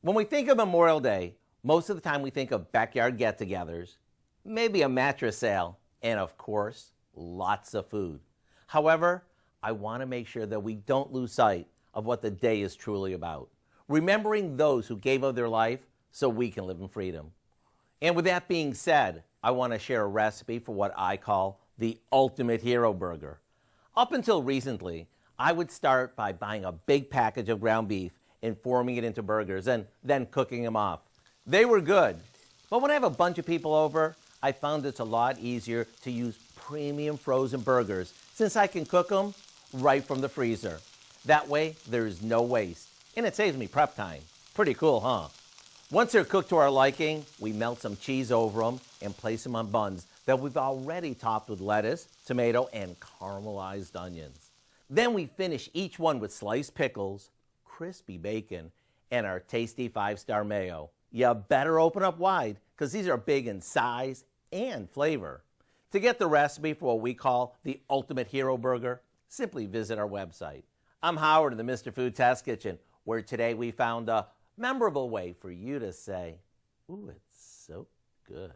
When we think of Memorial Day, most of the time we think of backyard get-togethers, maybe a mattress sale, and of course, lots of food. However, I want to make sure that we don't lose sight of what the day is truly about, remembering those who gave of their life so we can live in freedom. And with that being said, I want to share a recipe for what I call the ultimate hero burger. Up until recently, I would start by buying a big package of ground beef and forming it into burgers and then cooking them off. They were good, but when I have a bunch of people over, I found it's a lot easier to use premium frozen burgers since I can cook them right from the freezer. That way, there's no waste, and it saves me prep time. Pretty cool, huh? Once they're cooked to our liking, we melt some cheese over them and place them on buns that we've already topped with lettuce, tomato, and caramelized onions. Then we finish each one with sliced pickles, crispy bacon, and our tasty 5-star mayo. You better open up wide because these are big in size and flavor. To get the recipe for what we call the ultimate hero burger, simply visit our website. I'm Howard in the Mr. Food Test Kitchen, where today we found a memorable way for you to say, "Ooh, it's so good."